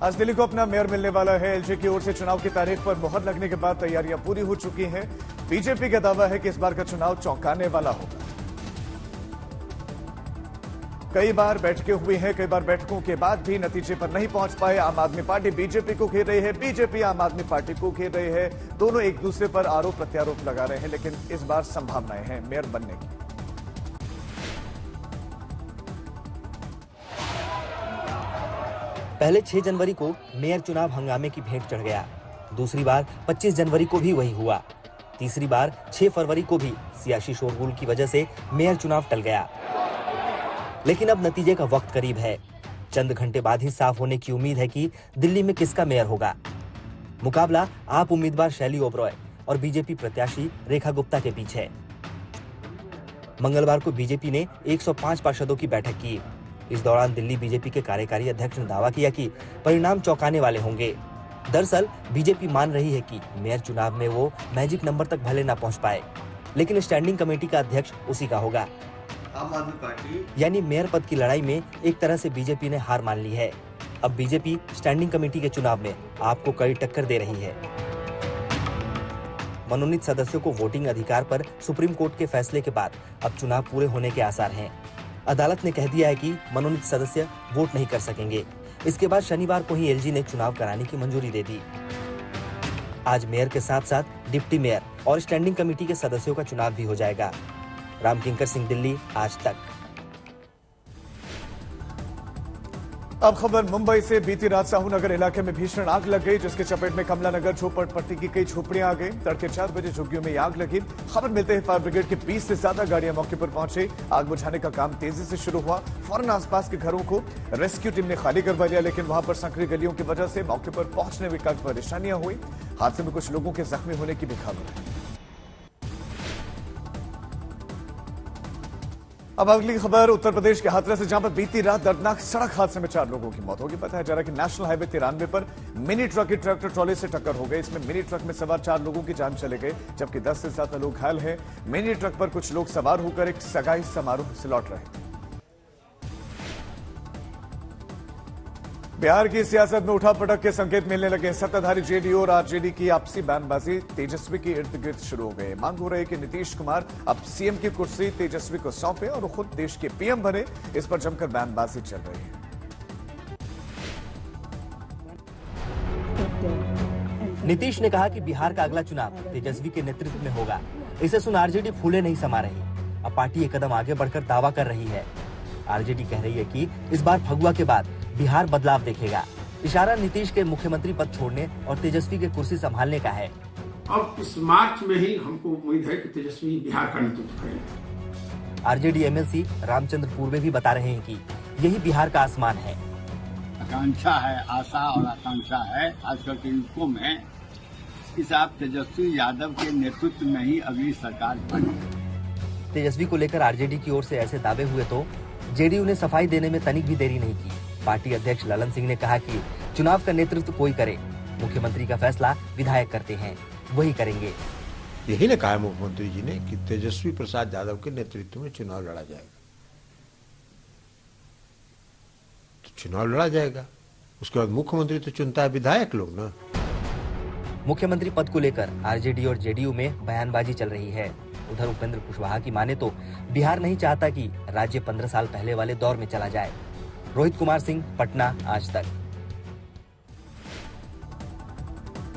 आज दिल्ली को अपना मेयर मिलने वाला है। एलजे की ओर से चुनाव की तारीख पर मुहर लगने के बाद तैयारियां पूरी हो चुकी हैं। बीजेपी का दावा है कि इस बार का चुनाव चौंकाने वाला होगा। कई बार बैठकें हुई हैं, कई बार बैठकों के बाद भी नतीजे पर नहीं पहुंच पाए। आम आदमी पार्टी बीजेपी को घेर रही है, बीजेपी आम आदमी पार्टी को घेर रही है। दोनों एक दूसरे पर आरोप प्रत्यारोप लगा रहे हैं, लेकिन इस बार संभावनाएं हैं मेयर बनने की। पहले 6 जनवरी को मेयर चुनाव हंगामे की भेंट चढ़ गया। दूसरी बार 25 जनवरी को भी वही हुआ। तीसरी बार 6 फरवरी को भी सियासी शोरगुल की वजह से मेयर चुनाव टल गया। लेकिन अब नतीजे का वक्त करीब है। चंद घंटे बाद ही साफ होने की उम्मीद है कि दिल्ली में किसका मेयर होगा। मुकाबला आप उम्मीदवार शैली ओबरॉय और बीजेपी प्रत्याशी रेखा गुप्ता के बीच है। मंगलवार को बीजेपी ने 105 पार्षदों की बैठक की। इस दौरान दिल्ली बीजेपी के कार्यकारी अध्यक्ष ने दावा किया कि परिणाम चौंकाने वाले होंगे। दरअसल बीजेपी मान रही है कि मेयर चुनाव में वो मैजिक नंबर तक भले ना पहुंच पाए, लेकिन स्टैंडिंग कमेटी का अध्यक्ष उसी का होगा। आम आदमी पार्टी यानी मेयर पद की लड़ाई में एक तरह से बीजेपी ने हार मान ली है। अब बीजेपी स्टैंडिंग कमेटी के चुनाव में आपको कड़ी टक्कर दे रही है। मनोनीत सदस्यों को वोटिंग अधिकार पर सुप्रीम कोर्ट के फैसले के बाद अब चुनाव पूरे होने के आसार हैं। अदालत ने कह दिया है कि मनोनीत सदस्य वोट नहीं कर सकेंगे। इसके बाद शनिवार को ही एलजी ने चुनाव कराने की मंजूरी दे दी। आज मेयर के साथ साथ डिप्टी मेयर और स्टैंडिंग कमेटी के सदस्यों का चुनाव भी हो जाएगा। रामकिंकर सिंह, दिल्ली, आज तक। अब खबर मुंबई से। बीती रात साहू नगर इलाके में भीषण आग लग गई, जिसके चपेट में कमला नगर झोपड़पट्टी की कई झोपड़ियां आ गई। तड़के 4 बजे झुग्गियों में आग लगी। खबर मिलते ही फायर ब्रिगेड की 20 से ज्यादा गाड़ियां मौके पर पहुंची। आग बुझाने का काम तेजी से शुरू हुआ। फौरन आसपास के घरों को रेस्क्यू टीम ने खाली करवा लिया, लेकिन वहां पर संकरी गलियों की वजह से मौके पर पहुंचने में काफी परेशानियां हुई। हादसे में कुछ लोगों के जख्मी होने की भी खबर है। अब अगली खबर उत्तर प्रदेश के हाथरस से, जहां पर बीती रात दर्दनाक सड़क हादसे में 4 लोगों की मौत होगी। बताया जा रहा है कि नेशनल हाईवे 93 पर मिनी ट्रक की ट्रैक्टर ट्रॉली से टक्कर हो गई। इसमें मिनी ट्रक में सवार 4 लोगों की जान चले गए, जबकि 10 से ज्यादा लोग घायल हैं। मिनी ट्रक पर कुछ लोग सवार होकर एक सगाई समारोह से लौट रहे थे। बिहार की सियासत में उठापटक के संकेत मिलने लगे। सत्ताधारी जेडीयू और आरजेडी की आपसी बयानबाजी तेजस्वी की इर्द गिर्द शुरू हो गई। मांग हो रही है कि नीतीश कुमार अब सीएम की कुर्सी तेजस्वी को सौंपे और खुद देश के पीएम बने। इस पर जमकर बयानबाजी चल रही है। नीतीश ने कहा कि बिहार का अगला चुनाव तेजस्वी के नेतृत्व में होगा। इसे सुन आरजेडी फूले नहीं समा रही। अब पार्टी एक कदम आगे बढ़कर दावा कर रही है। आरजेडी कह रही है कि इस बार फगुआ के बाद बिहार बदलाव देखेगा। इशारा नीतीश के मुख्यमंत्री पद छोड़ने और तेजस्वी के कुर्सी संभालने का है। अब इस मार्च में ही हमको उम्मीद है कि तेजस्वी बिहार का नेतृत्व करेंगे। आरजेडी एमएलसी रामचंद्र पूर्वे भी बता रहे हैं कि यही बिहार का आसमान है। आकांक्षा है, आशा और आकांक्षा है आजकल के युगों में कि साहब तेजस्वी यादव के नेतृत्व में ही अगली सरकार बनी। तेजस्वी को लेकर आरजेडी की ओर से ऐसे दावे हुए तो जेडीयू ने सफाई देने में तनिक भी देरी नहीं की। पार्टी अध्यक्ष ललन सिंह ने कहा कि चुनाव का नेतृत्व कोई करे, मुख्यमंत्री का फैसला विधायक करते हैं, वही करेंगे। यही ने कहा मुख्यमंत्री जी ने कि तेजस्वी प्रसाद यादव के नेतृत्व में चुनाव लड़ा जाएगा। तो चुनाव लड़ा जाएगा, उसके बाद मुख्यमंत्री तो चुनता है विधायक लोग ना। मुख्यमंत्री पद को लेकर आरजेडी और जेडीयू में बयानबाजी चल रही है। उधर उपेंद्र कुशवाहा की माने तो बिहार नहीं चाहता कि राज्य 15 साल पहले वाले दौर में चला जाए। रोहित कुमार सिंह, पटना, आज तक।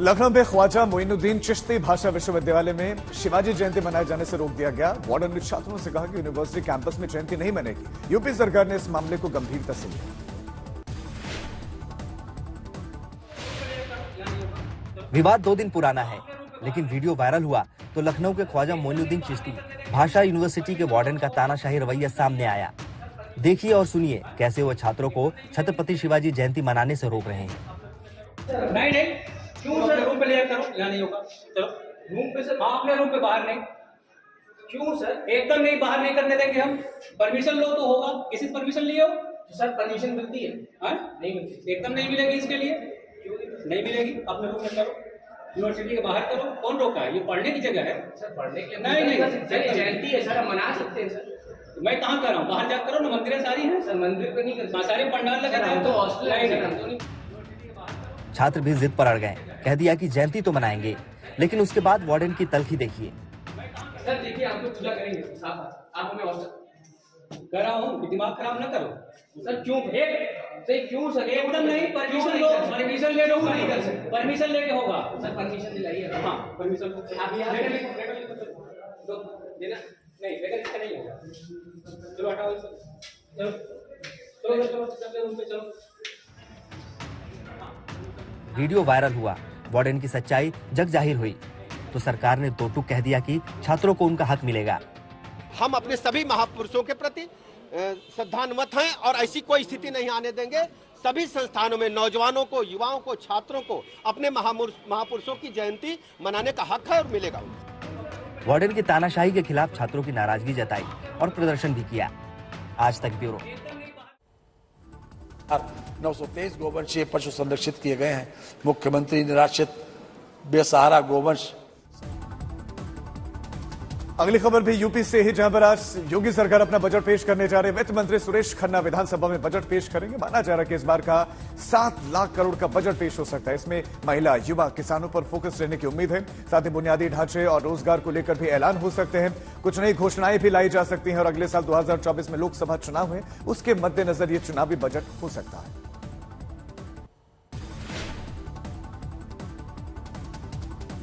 लखनऊ में ख्वाजा मोइनुद्दीन चिश्ती भाषा विश्वविद्यालय में शिवाजी जयंती मनाए जाने से रोक दिया गया। वार्डन ने छात्रों से कहा कि यूनिवर्सिटी कैंपस में जयंती नहीं मनेगी। यूपी सरकार ने इस मामले को गंभीरता से लिया। विवाद 2 दिन पुराना है, लेकिन वीडियो वायरल हुआ तो लखनऊ के ख्वाजा मोइनुद्दीन चिश्ती भाषा यूनिवर्सिटी के वार्डन का तानाशाही रवैया सामने आया। देखिए और सुनिए कैसे वो छात्रों को छत्रपति शिवाजी जयंती मनाने से रोक रहे हैं। नहीं, क्यों सर? रूम पे ले करो, यहाँ नहीं होगा। चलो रूम पे सर, अपने रूम पे बाहर नहीं। क्यों सर? एकदम नहीं, बाहर नहीं करने देंगे हम। परमिशन लो तो होगा। किसी से परमिशन लिए हो? सर परमिशन मिलती है? हाँ, नहीं मिलती। एकदम नहीं मिलेगी इसके लिए, नहीं मिलेगी। अपने रूम में करो, यूनिवर्सिटी के बाहर करो। कौन रोका है? ये पढ़ने की जगह है सर। पढ़ने के नहीं, जयंती है सर, हम मना सकते हैं सर। मैं कहाँ कर रहा हूँ? बाहर जा करो ना, मंदिरें सारी हैं सर। मंदिर पे नहीं कर, सारे पंडाल लगे हैं तो हॉस्टल नहीं। छात्र भी जिद पर अड़ गए। कह दिया कि जयंती तो मनाएंगे, लेकिन उसके बाद वार्डन की तल्खी देखिए। सर देखिए, आप तो पूजा करेंगे, साथ आप हमें कर रहा हूँ, दिमाग खराब ना करो सर। क्यों क्यों सर एकदम नहीं, परमिशन लो, परमिशन ले लो, नहीं कर सकते, परमिशन लेके होगा सर, परमिशन दिलाइए। हाँ परमिशन आप लेटर लिखो देना नहीं, लेटर लिखा नहीं होगा। चलो हटाओ इसको, चलो चलो चलो चलो रूम पे चलो। वीडियो वायरल हुआ, वार्डन की सच्चाई जग जाहिर हुई तो सरकार ने दो टूक कह दिया कि छात्रों को उनका हक मिलेगा। हम अपने सभी महापुरुषों के प्रति श्रद्धान्वित हैं और ऐसी कोई स्थिति नहीं आने देंगे। सभी संस्थानों में नौजवानों को, युवाओं को, छात्रों को अपने महापुरुषों की जयंती मनाने का हक है और मिलेगा। वार्डन की तानाशाही के खिलाफ छात्रों की नाराजगी जताई और प्रदर्शन भी किया। आज तक ब्यूरो। 923 गोवंशीय पशु संरक्षित किए गए हैं। मुख्यमंत्री निराश्रित बेसहारा गोवंश। अगली खबर भी यूपी से ही, जहां पर आज योगी सरकार अपना बजट पेश करने जा रहे हैं। वित्त मंत्री सुरेश खन्ना विधानसभा में बजट पेश करेंगे। माना जा रहा है कि इस बार का 7 लाख करोड़ का बजट पेश हो सकता है। इसमें महिला, युवा, किसानों पर फोकस रहने की उम्मीद है। साथ ही बुनियादी ढांचे और रोजगार को लेकर भी ऐलान हो सकते हैं। कुछ नई घोषणाएं भी लाई जा सकती हैं और अगले साल 2024 में लोकसभा चुनाव है, उसके मद्देनजर यह चुनावी बजट हो सकता है।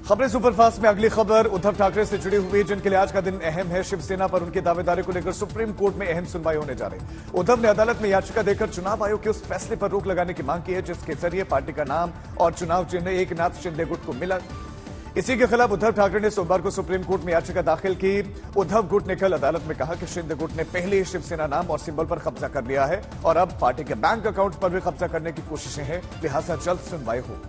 खबरें सुपरफास्ट में अगली खबर उद्धव ठाकरे से जुड़ी हुई, जिनके लिए आज का दिन अहम है। शिवसेना पर उनकी दावेदारी को लेकर सुप्रीम कोर्ट में अहम सुनवाई होने जा रही। उद्धव ने अदालत में याचिका देकर चुनाव आयोग के उस फैसले पर रोक लगाने की मांग की है जिसके जरिए पार्टी का नाम और चुनाव चिन्ह एकनाथ शिंदे गुट को मिला। इसी के खिलाफ उद्धव ठाकरे ने सोमवार को सुप्रीम कोर्ट में याचिका दाखिल की। उद्धव गुट ने कल अदालत में कहा कि शिंदे गुट ने पहले ही शिवसेना नाम और सिंबल पर कब्जा कर लिया है और अब पार्टी के बैंक अकाउंट पर भी कब्जा करने की कोशिशें हैं, लिहाजा जल्द सुनवाई हो।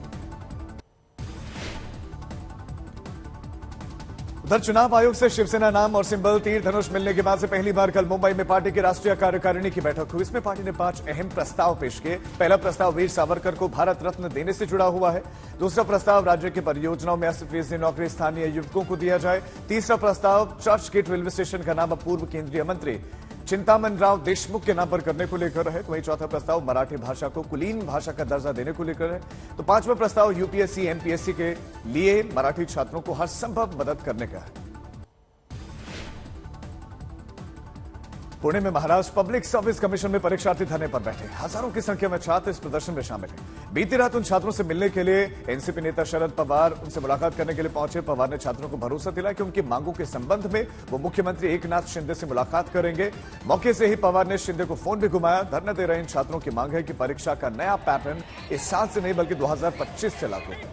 उधर चुनाव आयोग से शिवसेना नाम और सिंबल तीर धनुष मिलने के बाद से पहली बार कल मुंबई में पार्टी की राष्ट्रीय कार्यकारिणी की बैठक हुई। इसमें पार्टी ने 5 अहम प्रस्ताव पेश किए। पहला प्रस्ताव वीर सावरकर को भारत रत्न देने से जुड़ा हुआ है। दूसरा प्रस्ताव राज्य की परियोजनाओं में 80% नौकरी स्थानीय युवकों को दिया जाए। तीसरा प्रस्ताव चर्च गेट रेलवे स्टेशन का नाम अब पूर्व केंद्रीय मंत्री चिंतामन राव देशमुख के नाम पर करने को लेकर है। वहीं चौथा प्रस्ताव मराठी भाषा को कुलीन भाषा का दर्जा देने को लेकर है। तो पांचवा प्रस्ताव यूपीएससी एमपीएससी के लिए मराठी छात्रों को हर संभव मदद करने का है। पुणे में महाराष्ट्र पब्लिक सर्विस कमीशन में परीक्षार्थी धरने पर बैठे। हजारों की संख्या में छात्र इस प्रदर्शन में शामिल हैं। बीती रात उन छात्रों से मिलने के लिए एनसीपी नेता शरद पवार उनसे मुलाकात करने के लिए पहुंचे। पवार ने छात्रों को भरोसा दिलाया कि उनकी मांगों के संबंध में वो मुख्यमंत्री एकनाथ शिंदे से मुलाकात करेंगे। मौके से ही पवार ने शिंदे को फोन भी घुमाया। धरना दे रहे इन छात्रों की मांग है कि परीक्षा का नया पैटर्न इस साल से नहीं बल्कि 2025 से लागू हो।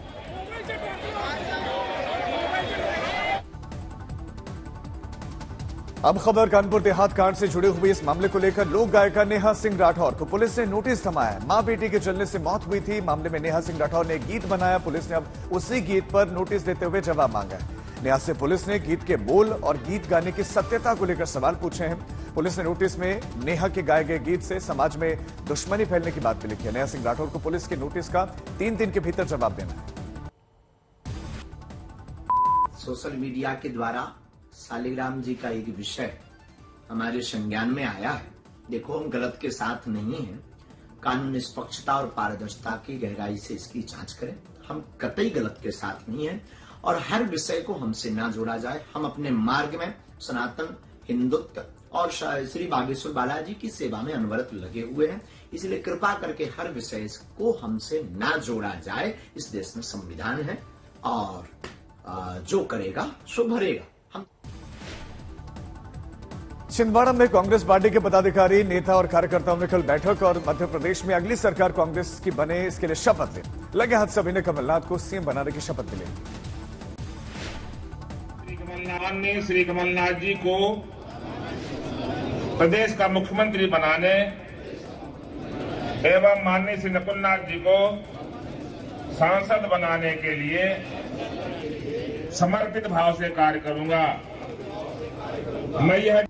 अब खबर कानपुर देहात कांड से जुड़े हुए इस मामले को लेकर लोक गायिका नेहा सिंह राठौर को पुलिस ने नोटिस थमाया। मां बेटी के जलने से मौत हुई थी। मामले में नेहा सिंह राठौर ने एक गीत बनाया। पुलिस ने अब उसी गीत पर नोटिस देते हुए जवाब मांगा है। नेहा से पुलिस ने गीत के बोल और गीत गाने की सत्यता को लेकर सवाल पूछे हैं। पुलिस ने नोटिस में नेहा के गाए गए गीत से समाज में दुश्मनी फैलने की बात भी लिखी है। नेहा सिंह राठौर को पुलिस के नोटिस का 3 दिन के भीतर जवाब देना है। सोशल मीडिया के द्वारा शालिग्राम जी का एक विषय हमारे संज्ञान में आया है। देखो, हम गलत के साथ नहीं हैं। कानून निष्पक्षता और पारदर्शिता की गहराई से इसकी जांच करें। हम कतई गलत के साथ नहीं हैं और हर विषय को हमसे ना जोड़ा जाए। हम अपने मार्ग में सनातन हिंदुत्व और श्री बागेश्वर बालाजी की सेवा में अनवरत लगे हुए हैं। इसलिए कृपा करके हर विषय को हमसे ना जोड़ा जाए। इस देश में संविधान है और जो करेगा सो भरेगा। छिंदवाड़ा में कांग्रेस पार्टी के पदाधिकारी, नेता और कार्यकर्ताओं ने कल बैठक और मध्य प्रदेश में अगली सरकार कांग्रेस की बने इसके लिए शपथ ली। लगे हाथ सभी ने कमलनाथ को सीएम बनाने की शपथ ली। श्री कमलनाथ जी को प्रदेश का मुख्यमंत्री बनाने एवं माननीय श्री नकुलनाथ जी को सांसद बनाने के लिए समर्पित भाव से कार्य करूंगा। मैं यह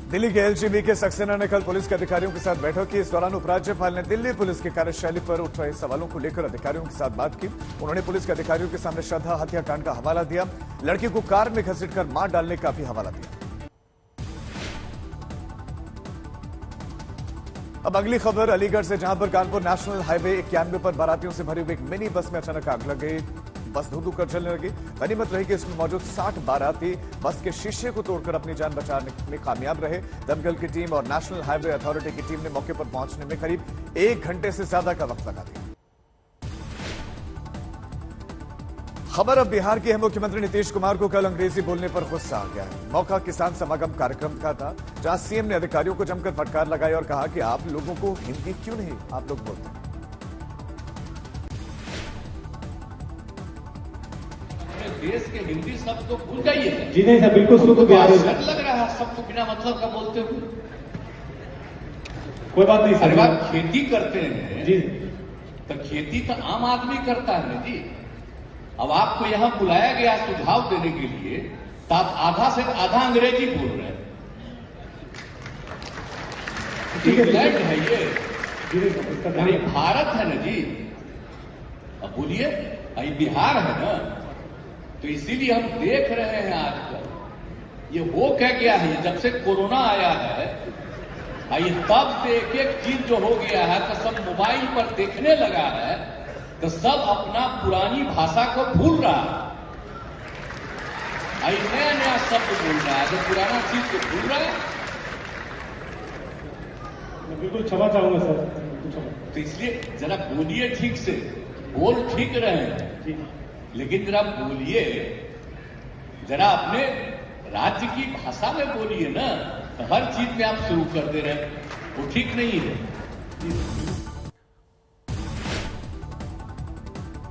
दिल्ली के एलजीबी के सक्सेना ने कल पुलिस के अधिकारियों के साथ बैठक की। इस दौरान उपराज्यपाल ने दिल्ली पुलिस की कार्यशैली पर उठ रहे सवालों को लेकर अधिकारियों के साथ बात की। उन्होंने पुलिस के अधिकारियों के सामने श्रद्धा हत्याकांड का हवाला दिया। लड़की को कार में घसीटकर मार डालने का भी हवाला दिया। अब अगली खबर अलीगढ़ से, जहां पर कानपुर नेशनल हाईवे 91 पर बारातियों से भरी हुई एक मिनी बस में अचानक आग लग गई। बस धू कर चलने लगी। गनीमत रही कि इसमें मौजूद 60 बाराती बस के शीशे को तोड़कर अपनी जान बचाने में कामयाब रहे। दमकल की टीम और नेशनल हाईवे अथॉरिटी की टीम ने मौके पर पहुंचने में करीब 1 घंटे से ज्यादा का वक्त लगा दिया। खबर अब बिहार की है। मुख्यमंत्री नीतीश कुमार को कल अंग्रेजी बोलने पर गुस्सा आ गया है। मौका किसान समागम कार्यक्रम का था, जहां सीएम ने अधिकारियों को जमकर फटकार लगाई और कहा कि आप लोगों को हिंदी क्यों नहीं आप लोग बोलते हैं। देश के हिंदी शब्द तो भूल जाइए। जी नहीं सर, बिल्कुल शुरू तो बिहार लग रहा है सबको बिना मतलब का बोलते हुए। कोई बात नहीं अरे बात खेती करते हैं जी, तो खेती तो आम आदमी करता है ना जी। अब आपको यहां बुलाया गया सुझाव देने के लिए, तो आप आधा से आधा अंग्रेजी बोल रहे हैं। इंग्लैंड है ये भारत है ना जी। अब बोलिए, ये बिहार है ना, तो इसीलिए हम देख रहे हैं आजकल ये हो क्या गया है। जब से कोरोना आया है, ये तब से एक एक चीज जो हो गया है, तो सब मोबाइल पर देखने लगा है, तो सब अपना पुरानी भाषा को भूल रहा है। नया नया शब्द बोल रहा है, तो पुराना चीज को भूल रहा है। बिल्कुल क्षमा चाहूंगा सर। तो इसलिए जरा बोलिए ठीक से, बोल ठीक रहे हैं, लेकिन जरा बोलिए, जरा अपने राज्य की भाषा में बोलिए ना। तो हर चीज में आप शुरू कर दे रहे हैं, वो ठीक नहीं है।